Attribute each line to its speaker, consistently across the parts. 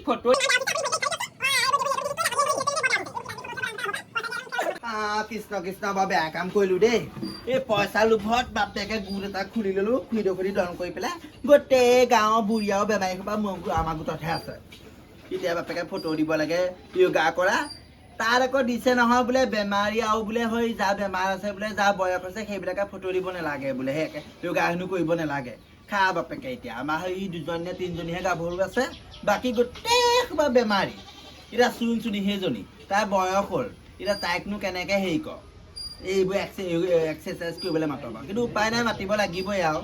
Speaker 1: photo
Speaker 2: Krishna Krishna বৰ বেয়া কাম কৰিলো দেই এই পইচা লোভত বাপেকে গোট এটা খুলি ললো খুৰি দন কৰি পেলাই গোটেই গাঁৱৰ বুঢ়ী আৰু বেমাৰী সোপা আমাৰ গোটতহে আছে এতিয়া বাপেকে ফটো দিব লাগে য়োগা কৰা তাৰ আকৌ দিছে নহয় বোলে বেমাৰী আৰু বোলে হৈ যা বেমাৰ আছে বোলে যা বয়স আছে সেইবিলাকে ফটো দিব নালাগে বোলে সেই য়োগা হেনো কৰিব নালাগে খা বাপেকে এতিয়া আমাৰ সেই দুজনী তিনিজনীহে গাভৰু আছে বাকী গোটেই সোপা বেমাৰী এতিয়া চুনি সেইজনী তাই বয়স হ'ল এতিয়া তাইকনো কেনেকে হেৰি কৰ এইবোৰ এক্সাৰচাইজ কৰিবলৈ মাতবা কিন্তু উপায় নাই মাতিব লাগিবই আৰু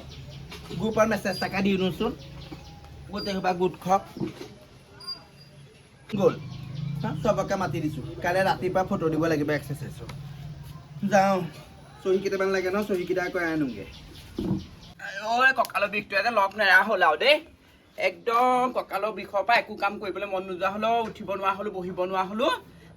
Speaker 2: গ্ৰুপত মেছেজ টাকা দিওঁচোন গোটেই সোপা গোট খক গ'ল চবকে মাতি দিছোঁ কাইলৈ ৰাতিপুৱা ফটো দিব লাগিব এক্সাৰচাইজৰ যাওঁ চহী কেইটামান লাগে ন চহী কেইটা কৰাই আনোগৈ
Speaker 1: ঐ কঁকালৰ বিষটো এটা লগ নেৰা হ'ল আৰু দেই একদম কঁকালৰ বিষৰ পৰা একো কাম কৰিবলৈ মন নোযোৱা হ'লেও উঠিব নোৱাৰা হ'লো বহিব নোৱাৰা হ'লো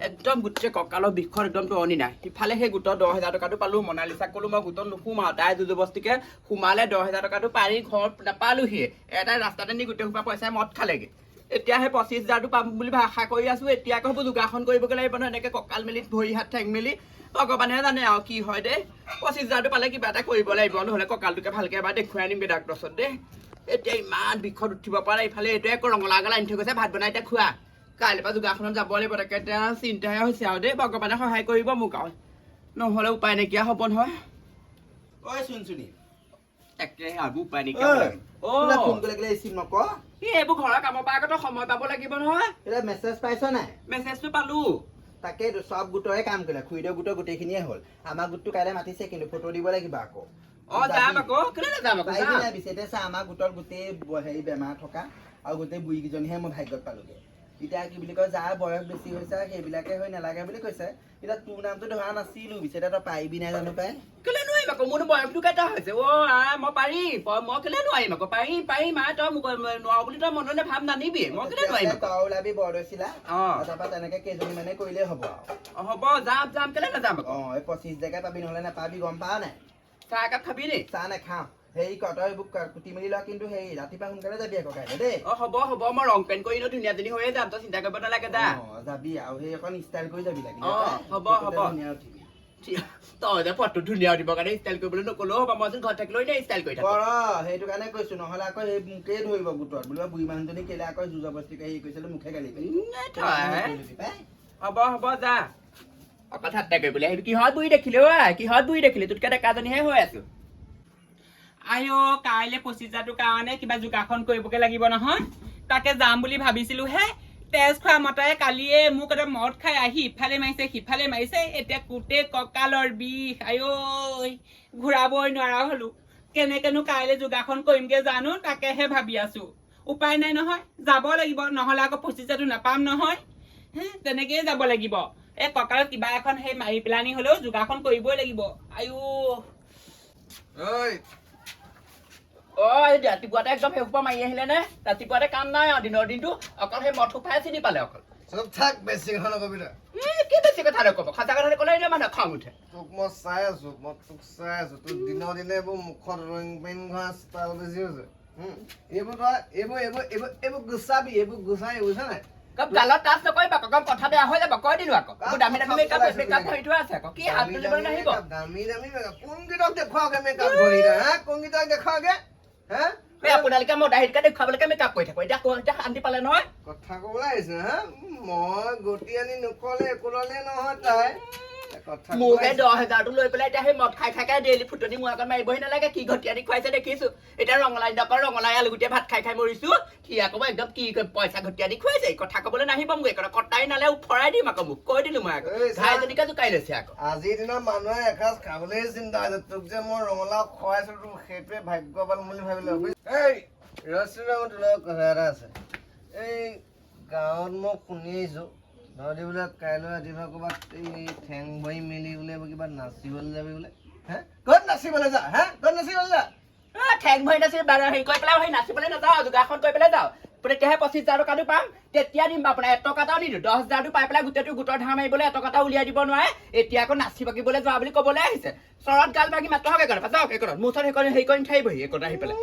Speaker 1: একদম গোটেই কঁকালৰ বিষৰ একদম তৰণি নাই ইফালে সেই গোটৰ 10,000 টকাটো পালোঁ মনালিছাক ক'লো মই গোটত নোসোমাওঁ তাই জবৰদস্তিকে সোমালে 10,000 টকাটো পাৰি ঘৰত নাপালোহি এটাই ৰাস্তাতে নি গোটেই সোপা পইচাই মদ খালেগৈ এতিয়া সেই 25,000টো পাম বুলি আশা কৰি আছোঁ এতিয়া আকৌ সেইবোৰ যোগাসন কৰিবগৈ লাগিব নহয় এনেকৈ কঁকাল মেলি ভৰি হাত ঠেং মেলি ভগৱানেহে জানে আৰু কি হয় দেই 25,000টো পালে কিবা এটা কৰিব লাগিব নহ'লে কঁকালটোকে ভালকৈ এবাৰ দেখুৱাই আনিমগৈ ডাক্তৰ ওচৰত দেই এতিয়া ইমান বিষত উঠিব পৰা ইফালে এইটোৱে আকৌ ৰঙালাও আগত আনি থৈ গৈছে ভাত বনাই এতিয়া খোৱা কাইলৈ পৰা যোগাসনত যাব লাগিব তাকে এতিয়া চিন্তাহে হৈছে আৰু দেই ভগৱানে সহায় কৰিব মোক আৰু নহ'লে উপায় নাইকিয়া হ'ব নহয়
Speaker 2: ঐ চুনি
Speaker 1: তাকে আৰু উপায় নাইকিয়া
Speaker 2: ফোন কৰিলে ৰিচিভ নকৰ
Speaker 1: এইবোৰ ঘৰৰ কামৰ পৰা আগতে সময় পাব লাগিব নহয়
Speaker 2: এতিয়া মেছেজ পাইছ নাই
Speaker 1: মেছেজটো পালো
Speaker 2: তাকেইতো চব গোটৰে কাম কৰিলে খুৰীদেউ গোটৰ গোটেইখিনিয়ে হ'ল আমাৰ গোটটো কাইলৈ মাতিছে কিন্তু ফটো দিব লাগিব আকৌ
Speaker 1: যাম আকৌ কেলে নাযাম আকৌ
Speaker 2: এতিয়া চা আমাৰ গোটৰ গোটেই হেৰি বেমাৰ থকা আৰু গোটেই বুঢ়ীকেইজনীহে মই ভাগ্যত পালোগৈ এতিয়া কি বুলি কয় যাৰ বয়স বেছি হৈছে সেইবিলাকে হৈ নালাগে বুলি কৈছে এতিয়া তোৰ নামটো ধৰা নাছিলো পিছে তই পাৰিবি নাই জানো পাই
Speaker 1: কেলে নোৱাৰিম আকৌ মোৰ বয়সটো কেইটা হৈছে মই পাৰিম মই কেলে নোৱাৰিম আকৌ পাৰিম তই মোক নোৱাৰো বুলি তই মনলৈ ভাৱ নানিবি মই কেলে নোৱাৰিম
Speaker 2: তই ওলাবি বৰদৈচিলা তাৰপৰা তেনেকে কেইজনী মানে কৰিলেই হ'ব
Speaker 1: আৰু হ'ব যাম কেলে নাযাম আকৌ
Speaker 2: এই 25 জেগা পাবি নহ'লে নাপাবি গম পাৱ নাই
Speaker 1: চাহ একাপ খাবি নি
Speaker 2: চাহ নাখাওঁ হেৰি কৰ তই এইবোৰ কুটি মেলি লোৱা কিন্তু হেৰি ৰাতিপুৱা সোনকালে যাবি আকৌ কাইলৈ দেই
Speaker 1: হ'ব মই ৰং পেণ্ট কৰি ধুনীয়াজনী হৈয়ে যাম তই চিন্তা কৰিব নালাগে যা
Speaker 2: যাবি আৰু সেই অকণ ষ্টাইল কৰি যাবি লাগে
Speaker 1: হ'ব তই যে ফটো ধুনীয়া উঠিবৰ কাৰণে ষ্টাইল কৰিবলৈ নকলেও হ'ব মই ঘৰত থাকিলেও এনে ষ্টাইল কৰি থাকোঁ
Speaker 2: সেইটো কাৰণে কৈছো নহ'লে আকৌ সেই মোকেই ধৰিব গোটত বোলে বুঢ়ী মানুহজনী কেলে আকৌ জবৰদস্তিকে হেৰি কৰিছিলে মুখে গালি
Speaker 1: হ'ব যা অকল ঠাট্টা কৰিবলৈ আহিবি কিহত বুঢ়ী দেখিলে তোতকে ডেকাজনীহে হৈ আছো আইঅ কাইলৈ 25,000টোৰ কাৰণে কিবা যোগাসন কৰিবগে লাগিব নহয় তাকে যাম বুলি ভাবিছিলো হে তেজ খোৱা মতাই কালিয়ে মোক এটা মদ খাই আহি ইফালে মাৰিছে সিফালে মাৰিছে এতিয়া গোটেই কঁকালৰ বিষ আইঅ ঘূৰাবই নোৱাৰা হলো কেনেকেনো কাইলৈ যোগাসন কৰিমগে জানো তাকেহে ভাবি আছো উপায় নাই নহয় যাব লাগিব নহ'লে আকৌ 25,000টো নাপাম নহয় তেনেকেই যাব লাগিব এই কঁকালত কিবা এখন সেই মাৰি পেলানি হ'লেও যোগাসন কৰিবই লাগিব ৰাতিপুৱাতে একদম সেইসোপা মাৰি আহিলে নে ৰাতিপুৱাতে কাম নাই আৰু দিনৰ দিনটো অকল সেই মদ খুফাই চিনি পালে অকল
Speaker 3: বেছি কথা নকবি
Speaker 1: কি বেছি কথা নকব সঁচা কথা ক'লে এতিয়া মানুহ খং উঠে
Speaker 3: তোক মই চাই আছো তোৰ দিনৰ দিনে এইবোৰ মুখত ৰং পেইন ঘৰা ষ্টাইল বেছি হৈছে এইবোৰ গুচাবি গুচাই বুজিছা নাই
Speaker 1: গালত টাচ নকৰিবা কম কথা বেয়া হৈ যাব কৈ দিলো আকৌ দামী মেকআপ ধৰি থোৱা আছে আকৌ কি হাত তুলিবলৈ নাহিব
Speaker 3: দামী মেকআপ কোনকেইটাক দেখুৱাওগে মেকআপ ধৰি কোনকেইটাক দেখুৱাওগে
Speaker 1: আপোনালোকে মই দাহিতকে দেখুৱাবলৈকে মেকআপ কৰি থাকো এতিয়া শান্তি পালে নহয়
Speaker 3: কথা ক'বলৈ আহিছে মই গতি আনি নকলে একো ললে নহয় তাই
Speaker 1: মোক সেই 10,000টো লৈ পেলাই এতিয়া সেই মদ খাই ডেইলি ফুটনি মোৰ আগত মাৰিবহি নালাগে কি ঘটিয়ানি খুৱাইছে দেখিছো এতিয়া ৰঙালাই আলু গুটিয়ে ভাত খাই মৰিছো সি আকৌ একদম কি পইচা ঘটিয়ানি খুৱাইছে কথা ক'বলৈ নাহিব মোক একো কটাই নালে উফৰাই দিম আকৌ মোক কৈ দিলো মই আকৌ ঘাইজনীকে জোকাই লৈছে আকৌ
Speaker 3: আজিৰ দিনত মানুহে এসাঁজ খাবলৈ চিন্তা হৈছে তোক যে মই ৰঙালাও খুৱাইছো তোক সেইটোৱে ভাগ্যৱান বুলি ভাবিলো এই ৰচিৰাম তোৰ কথা এটা আছে এই গাঁৱত মই শুনি আহিছো নহ'লে বোলে কাইলৈ ৰাতিপুৱা ক'ৰবাত এই ঠেং ভৰি মেলি বোলে কিবা নাচিবলৈ যাবি বোলে ক'ত নাচিবলৈ যা
Speaker 1: ঠেং ভৰি নাচি হেৰি কৰি পেলাই সেই নাচিবলৈ নাযাওঁ যোগাসন কৰি পেলাই যাওঁ তেতিয়াহে 25,000 টকাটো পাম তেতিয়া দিম আপোনাৰ 1 টকাটাও নিদিওঁ 10,000টো পাই পেলাই গোটেইটো গোটৰ ধাৰ মাৰিবলৈ 1 টকাটা উলিয়াই দিব নোৱাৰে এতিয়া আকৌ নাচি বাগিবলৈ যোৱা বুলি ক'বলৈ আহিছে চৰত গাল বাগি মাত্ৰ হকে কৰা মোৰ ওচৰত হেৰি কৰি থাকিবহি একত আহি পেলাই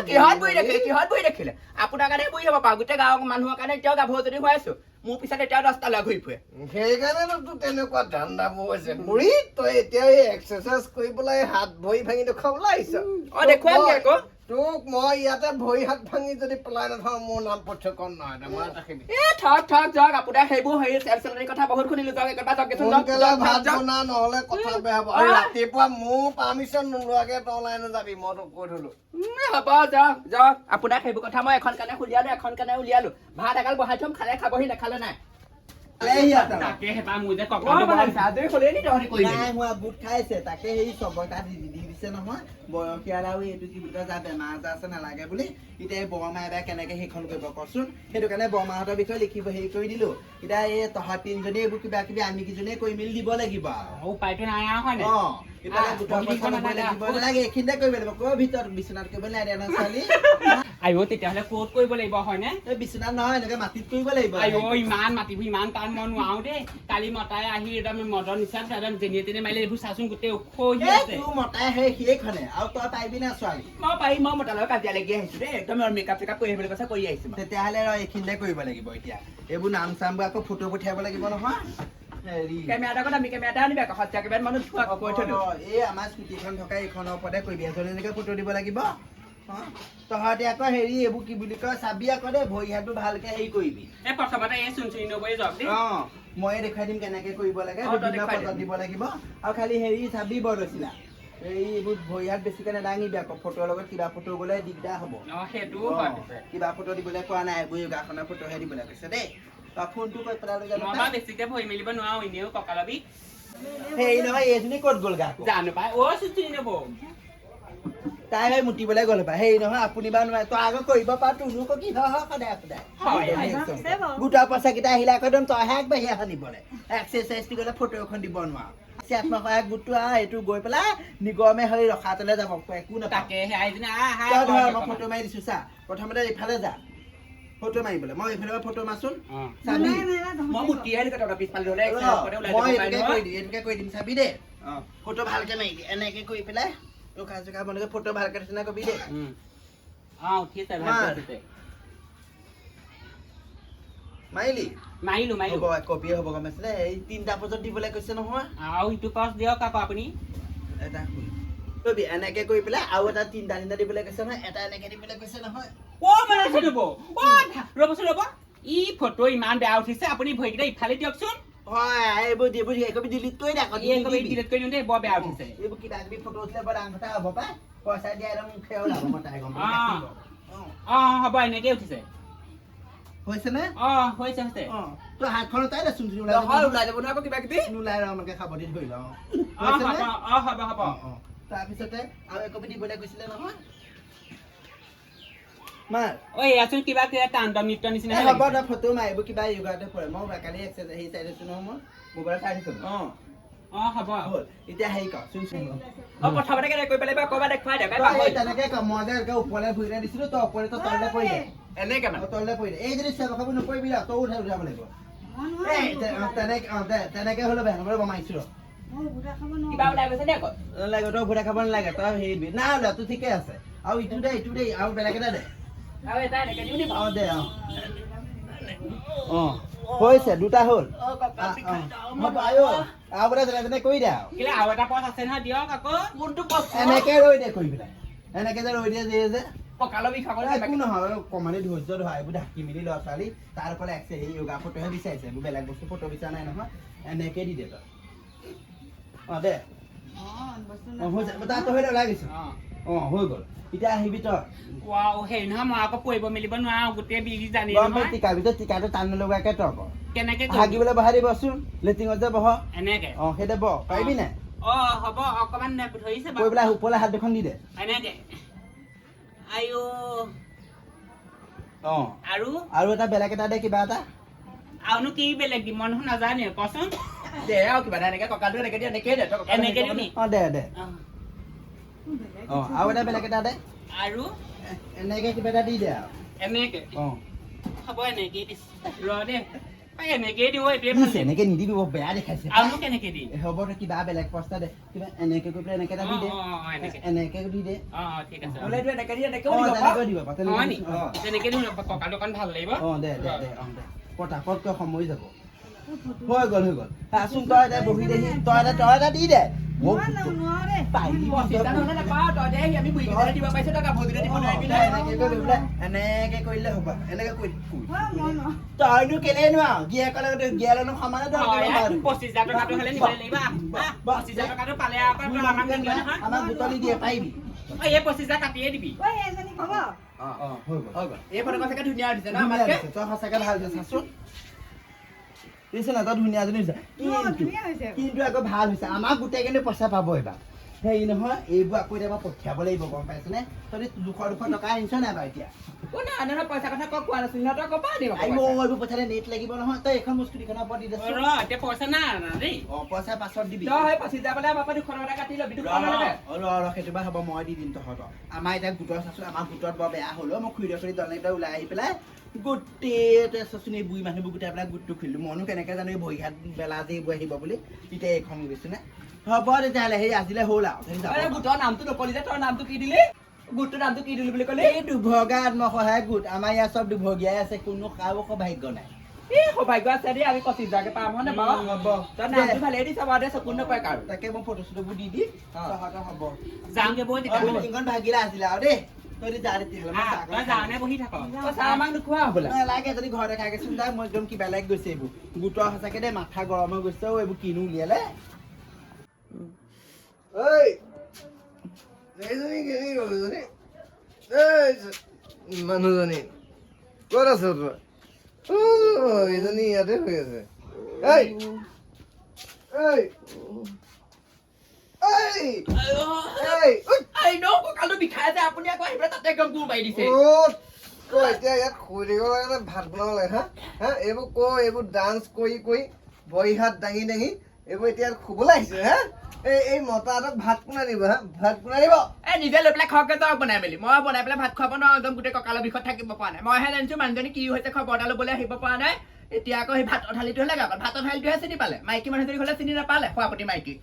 Speaker 1: কিহত বহি দেখিলে আপোনাৰ কাৰণে বহি হ'ব পাৰো গোটেই গাঁৱৰ মানুহৰ কাৰণে এতিয়াও গাভৰু যদি হৈ আছো মোৰ পিছত এতিয়াও 10টা ল'ৰা ঘূৰি ফুৰে
Speaker 3: সেইকাৰণে তোৰ তেনেকুৱা ধান্দাবোৰ হৈছে বুঢ়ী তই এতিয়া এই এক্সাৰচাইজ কৰি পেলাই হাত ভৰি ভাঙি দেখুৱাবলৈ আহিছ
Speaker 1: দেখুৱামগে আকৌ
Speaker 3: তোক মই ইয়াতে ভৰি হাত ভাঙি যদি পেলাই নাথাওঁ মোৰ নাম পথ্যকৰণ নহয় মনত ৰাখিবি
Speaker 1: থক যাওক আপোনাৰ সেইবোৰ হেৰি চেলচেলনিৰ কথা বহুত শুনিলো যাওক একেবাৰে
Speaker 3: সোনকালে ভাত বনা নহ'লে কথা বেয়া হ'ব আৰু ৰাতিপুৱা মোৰ পাৰ্মিশ্যন নোলোৱাকে তই ওলাই নাযাবি মই তোক কৈ থলো
Speaker 1: হ'ব যাওক আপোনাক সেইবোৰ কথা মই এখন কাণে উলিয়ালো এখন কাণে উলিয়ালো ভাত এগাল বহাই থম খালে খাবহি নাখালে নাই
Speaker 2: বুট খাইছে তাকে সেই চবৰ তাত দি দিছে নহয় বয়সীয়াল আৰু এইটো কি বুলি কয় যা বেমাৰ আজাৰ আছে নালাগে বুলি এতিয়া এই বৰমা এবাৰ কেনেকে সেইখন কৰিব কচোন সেইটো কাৰণে বৰমাহঁতৰ বিষয়ে লিখিব হেৰি কৰি দিলো এতিয়া এই তহঁত তিনজনী এইবোৰ কিবা কিবি আমি কিজনীয়ে কৰি মেলি দিব লাগিব
Speaker 1: উপায়টো নাই হয়
Speaker 2: এইখিনিতে কৰিব লাগিব কৈ ভিতৰত বিচনাত কৰিব নাই ছোৱালী
Speaker 1: আইও তেতিয়াহ'লে ক'ত কৰিব লাগিব হয়নে
Speaker 2: বিচনাত নহয় এনেকে মাটিত কৰিব লাগিব
Speaker 1: আইও ইমান মাতিব ইমান টান মই নোৱাৰো দেই কালি মতাই আহি একদম মদৰ নিচান একদম যেনিয়ে তেনে মাৰিলে এইবোৰ চাচোন গোটেই ওখ
Speaker 2: মতাই সেইখনে আৰু তই পাৰিবি না ছোৱালী
Speaker 1: মই পাৰিম মই মতাৰ লগত কাজিয়া লাগি আহিছো দেই একদম মেকআপ চেকআপ কৰি আহিবলৈ কৈছে কৰি আহিছো
Speaker 2: তেতিয়াহ'লে এইখিনিতে কৰিব লাগিব এতিয়া এইবোৰ নাম চামবোৰ আকৌ ফটো পঠিয়াব লাগিব নহয়
Speaker 1: কেমেৰাটা কথা আমি কেমেৰাটা আনিবা আকৌ সত্য কেমেৰাত মানুহ কৈ থলো
Speaker 2: এই আমাৰ স্কুটিখন থকা এইখনৰ ওপৰতে কৰিবি এজনী এনেকে ফটো দিব লাগিব তহঁতে আকৌ হেৰি এইবোৰ কি বুলি কয় চাবি আকৌ দেই ভৰি হাতবোৰ ভালকে হেৰি কৰিবি
Speaker 1: প্ৰথমতে এই চুনচুনি নবৈ যাওক দেই
Speaker 2: ময়ে দেখুৱাই দিম কেনেকে কৰিব লাগে বিভিন্ন পদত দিব লাগিব আৰু খালি হেৰি চাবি বৰদৈচিলা এইবোৰ ভৰি হাত বেছিকে নেদাঙিবি আকৌ ফটোৰ লগত কিবা ফটো গ'লে দিগদাৰ হ'ব কিবা ফটো দিবলৈ কোৱা নাই এইবোৰ যোগাসনৰ ফটোহে দিবলৈ কৈছে দেই ফোনটো কৈ পেলাই
Speaker 1: বেছিকে ভৰি মেলিব নোৱাৰো এনেও কঁকালৰ বিষ
Speaker 2: হেৰি নহয় এইজনী ক'ত গ'ল গা
Speaker 1: জানো পাই চুনচুনি নবৌ
Speaker 2: তাই সেই মুতিবলৈ গ'ল পাই হেৰি নহয় আপুনি বা নোৱাৰে তই আগত কৰিব পাৰ তোৰনো আকৌ কি হয় সদায় গোটৰ পইচাকেইটা আহিলে আকৌ একদম তইহে আগবাঢ়ি আহ নিবলৈ এক্সাৰচাইজ গ'লে ফটো এখন দিব নোৱাৰ আত্মসহায়ক গোটটো এইটো গৈ পেলাই নিগমে হৈ ৰখাতলৈ যাব একো নাথাকে মই ফটো মাৰি দিছো চা প্ৰথমতে ইফালে যা ফটো মাৰিবলৈ মই এইফালে ফটো মাৰচোন চাবি মই এনেকে কৰি দিম চাবি দেই ফটো ভালকে মাৰি দি এনেকে কৰি পেলাই ৰখা চখা বনাই ফটো ভালকে নিচিনা কবি দেই মাৰিলি কপি হ'ব গম পাইছিলে এই 3টা বজাত দিবলৈ কৈছে নহয়
Speaker 1: আৰু ইটো কষ্ট দিয়ক আকৌ আপুনি
Speaker 2: এটা কবি এনেকে কৰি পেলাই আৰু এটা 3টা দিবলৈ কৈছে নহয় এটা এনেকে দিবলৈ কৈছে নহয়
Speaker 1: ৰ'ব ই ফটো ইমান বেয়া উঠিছে আপুনি ভৰিকেইটা ইফালে দিয়কচোন
Speaker 2: হয় এইবোৰ ডিলিট কৰি দে
Speaker 1: ডিলিট কৰি দিওঁ দেই বৰ বেয়া উঠিছে
Speaker 2: এইবোৰ কিবা কিবি ফটো উঠিলে বৰ ডাঙৰ কথা হ'ব পাই পইচা দিয়া একদম খেও লাভ মই তাই গম
Speaker 1: হ'ব এনেকে উঠিছে
Speaker 2: হৈছে নে
Speaker 1: হৈছে
Speaker 2: তই হাতখন তাই দেচোন ওলাই যাব নহয় আকৌ কিবা কিবি নোলাই ৰ আমাকে খাব দি ধৰি লওঁ
Speaker 1: হ'ব
Speaker 2: তাৰপিছতে আৰু একপি দিবলৈ কৈছিলে নহয়
Speaker 1: কিবা তাণ্ডৱ নৃত্য নিচিনা
Speaker 2: হ'ব তই ফটো মাৰিব কিবা য়োগাতে পৰে মই কালি হেৰি চাই দিছো নহয় মই মোবাইলত চাই দিছো
Speaker 1: হ'ব
Speaker 2: হ'ল এতিয়া হেৰি কৰ চোন
Speaker 1: প্ৰথমতে কৰি পেলাই ক'ৰবাত দেখুৱাই
Speaker 2: তেনেকে মই যে ওপৰলৈ ভৰি দিছিলো তই ওপৰে তই তললৈ পৰি দে
Speaker 1: এনেকে মানে
Speaker 2: তললৈ পৰি দে এই যদি চেৱা খাব নকৰিবি তই উঠাব লাগিব তেনেকে হ'লে বেয়া নকৰিব মাৰিছো
Speaker 1: কিবা ওলাই গৈছে নে আকৌ
Speaker 2: নালাগে তই ভুটা খাব নালাগে তই হেৰি না ওলা তোৰ ঠিকে আছে আৰু ইটো দে আৰু বেলেগ এটা দে দে হৈছে 2টা হ'ল আৰু যেনে কৰি দে
Speaker 1: আৰু এটা পথ আছে নহয় দিয়ক আকৌ কোনটো পথ
Speaker 2: এনেকে ৰৈ দে কৰি পেলাই এনেকে যে ৰৈ দিয়ে যে
Speaker 1: কঁকালৰ বিষ
Speaker 2: একো নহয় অকমানে ধৈৰ্য ধৰা এইবোৰ ঢাকি মেলি ল'ৰা ছোৱালী তাৰ পৰা সেই য়োগা ফটোহে বিচাৰিছে এইবোৰ বেলেগ বস্তু ফটো বিচৰা নাই নহয় এনেকে দি দে তই দে তাত হৈ ওলাই গৈছো হৈ গ'ল এতিয়া আহিবি তই
Speaker 1: হেৰি নহয় মই আকৌ পৰিব মেলিব নোৱাৰো গোটেই বিজি জানি
Speaker 2: টিকাটো টান নলগাকে তই
Speaker 1: কেনেকে
Speaker 2: হাগিবলৈ বহাই দিবচোন লেট্ৰিঙত যে বহ
Speaker 1: এনেকে
Speaker 2: সেইদে বহ পাৰিবি নাই
Speaker 1: হ'ব অকমান ধৰিছে
Speaker 2: কৈ পেলাই ওপৰলৈ হাত দুখন দি দে
Speaker 1: এনেকে
Speaker 2: আৰু এটা বেলেগ এটা দে কিবা এটা
Speaker 1: আৰুনো কি বেলেগ দিম মই নাজানে কচোন দে আৰু কিবা এনেকে কঁকালটো এনেকে দিয় এনেকে দে দে আৰু এটা বেলেগ এটা দে
Speaker 2: আৰু এনেকে কিবা এটা দি দে আৰু
Speaker 1: এনেকে হ'ব এনেকে ৰ দে এনেকেই দিওঁ এইটোৱে
Speaker 2: ইছ, এনেকে নিদিবি বৰ বেয়া দেখাইছে
Speaker 1: আৰুনো কেনেকে দিম
Speaker 2: হ'ব দে কিবা বেলেগ প্ৰস্তা দে কিবা এনেকে কৰি পেলাই এনেকে এটা দি দে এনেকে দি দে
Speaker 1: ঠিক আছে
Speaker 2: বোলে
Speaker 1: এইটো এনেকে দি এনেকেও
Speaker 2: অ
Speaker 1: দিব
Speaker 2: তেনেকৈ দিব পাতে
Speaker 1: হয় নি তেনেকে দিওঁ কঁকাল দোকান ভাল লাগিব
Speaker 2: অ দে দে দে অ দে পটাপটকৈ সময় যাব হৈ গ'ল আচোন তই এতিয়া বহি দেহি তই এটা দি দে মোক পাৰিবি এনেকে কৰিলে হ'ব এনেকে কৰি তইনো কেলে নোৱাৰ গিয়েকৰ লগত গিয়েৰনো সমানে তই আমাক বুটলি দিয়ে পাৰিবি
Speaker 1: এই 25,000 কাটিয়ে দিবি এই ফটো চাগে ধুনীয়া দিছে ন আমাতকে
Speaker 2: তই সঁচাকে ভাল হৈছে চাচোন দিছে না তই ধুনীয়া এজনী হৈছে কিন্তু আকৌ ভাল হৈছে আমাক গোটেই কিন্তু পইচা পাব এইবাৰ হেৰি নহয় এইবোৰ আকৌ এতিয়া মই পঠিয়াব লাগিব গম পাইছনে তই 200 টকা আনিছ নাই বাৰু এতিয়া
Speaker 1: পইচা কথা কোৱা নাছিল সিহঁতৰ কপা দিব
Speaker 2: এইবোৰ পইচালে নেট লাগিব নহয় তই এখন বস্তু দিখনৰ ওপৰত দি দেচোন
Speaker 1: এতিয়া পইচা নাই দেই
Speaker 2: পইচা পাছত দিবি
Speaker 1: তই 25,000 পালে আমাৰ 200 টকা কাটি ল'বি
Speaker 2: সেইটো বাৰু হ'ব মই দি দিম তহঁতক আমাৰ এতিয়া গোটৰ চাচোন আমাৰ গোটত বৰ বেয়া হ'ল মই খুৰি দলনেইটা ওলাই আহি পেলাই গোটেই চাচোন এই বুঢ়ী মানুহবোৰ গোটাই পেলাই গোটটো খুলিলোঁ মইনো কেনেকৈ জানো এই ভৰি হাত বেলা যে এইবোৰ আহিব বুলি তেতিয়া এইখন গৈছে নে হ'ব তেতিয়াহ'লে সেই আজিলে হ'ল আৰু
Speaker 1: গোটৰ নামটো নকলি যে তই নামটো কি দিলি গোটটোৰ নামটো কি দিলি বুলি ক'লি
Speaker 2: এই দুভগা আত্মসহায়ক গোট আমাৰ ইয়াত চব দুভগীয়াই আছে কোনো কাৰো সৌভাগ্য নাই
Speaker 1: এই সৌভাগ্য আছে দেই আমি 25,000 পাম হয় নে বাৰু
Speaker 2: হ'ব
Speaker 1: তই নামটো ভালেই দিছ বাৰু দে চকুৰ নপৰে কাৰো
Speaker 2: তাকে মই ফটো চটোবোৰ দি দিম তহঁতৰ হ'ব
Speaker 1: যাওঁগে বৈ তেতিয়া
Speaker 2: মিটিংখন ভাগিলে আছিলে আৰু দেই তই যা তেতিয়াহ'লে
Speaker 1: তই যাওঁনে বহি থাক তই চাহ আমাক নোখোৱা হ'বলা
Speaker 2: নালাগে যদি ঘৰতে খাই গৈছো তাই মই একদম কিবা লাগি গৈছে এইবোৰ গোটৰ সঁচাকে দেই মাথা গৰম হৈ গৈছে এইবোৰ কিনো উলিয়ালে
Speaker 3: এইজনী কেনেকৈ গ'ল এইজনী মানুহজনী ক'ত আছ তই এইজনী ইয়াতে হৈ আছে
Speaker 1: কঁকালটো বিষাই আছে আপুনি আকৌ আহি পেলাই তাতে একদম গোৰ মাৰি দিছে
Speaker 3: এতিয়া ইয়াত শুই থাকিব লাগে ভাত বনাব লাগে হা এইবোৰ ডান্স কৰি ভৰি হাত দাঙি এইবোৰ এতিয়া শুবলৈ আহিছে হা এই মতাটোক ভাত কোনে দিব হা ভাত কোনে দিব
Speaker 1: নিজে লৈ পেলাই খৰকে তই বনাই মেলি মই বনাই পেলাই ভাত খুৱাব নোৱাৰো একদম গোটেই কঁকালৰ বিষত থাকিব পৰা নাই মইহে জানিছো মানুহজনী কি হৈছে খবৰ এটা ল'বলৈ আহিব পৰা নাই এতিয়া আকৌ সেই ভাতৰ থালিটোহে লাগে ভাতৰ থালিটোহে চিনি পালে মাইকী মানুহজনী হ'লে চিনি নাপালে খোৱাপতি মাইকী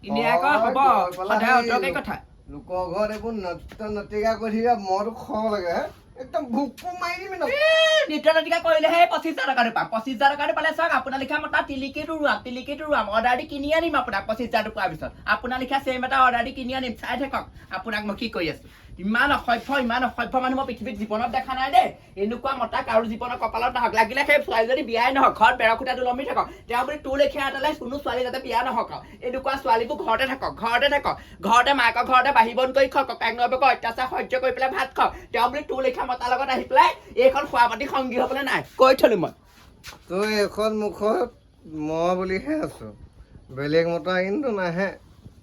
Speaker 1: এনে আকৌ হ'ব সদায় অতকে কথা
Speaker 3: লোকৰ ঘৰত এইবোৰ নৃত্য নৃত্যিকা কৰি থাকিবা মইতো খং লাগে হা একদম ভোক মাৰি দিবি
Speaker 1: নৃত্য নৃত্যিকা কৰিলেহে 25,000 টকা পাম 25,000 টকা পালে চাওক আপোনাৰ লিখা মতা টিলিকিটো ৰুৱাম অৰ্ডাৰ দি কিনি আনিম আপোনাক 25,000 পোৱাৰ পিছত আপোনাৰ লিখা চেম এটা অৰ্ডাৰ দি কিনি আনিম চাই থাকক আপোনাক মই কি কৰি আছো ইমান অসভ্য মানুহ মই পৃথিৱীত জীৱনত দেখা নাই দেই এনেকুৱা মতা কাৰো জীৱনৰ কপালত নহওক লাগিলে সেই ছোৱালীজনী বিয়াই নহওক ঘৰত বেৰা খুটাটো লমি থাকক তেওঁ বুলি তোৰ লেখীয়া এটালে কোনো ছোৱালী যাতে বিয়া নহওক এনেকুৱা ছোৱালীবোৰ ঘৰতে থাকক ঘৰতে মাকৰ ঘৰতে বাঢ়ি বন কৰি খাওক ককাক নবক অত্যাচাৰ সহ্য কৰি পেলাই ভাত খাওক তেওঁ বুলি তোৰ লেখীয়া মতাৰ লগত আহি পেলাই এইখন খোৱাপাতি সংগী হ'বলৈ নাই কৈ থলো মই
Speaker 3: তই এখন মুখত মই বুলিহে আছো বেলেগ মতা কিন্তু নাহে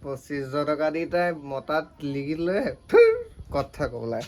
Speaker 3: 25,000 টকা দি তাই মতাত লিগি লৈ কথা ক'বলৈ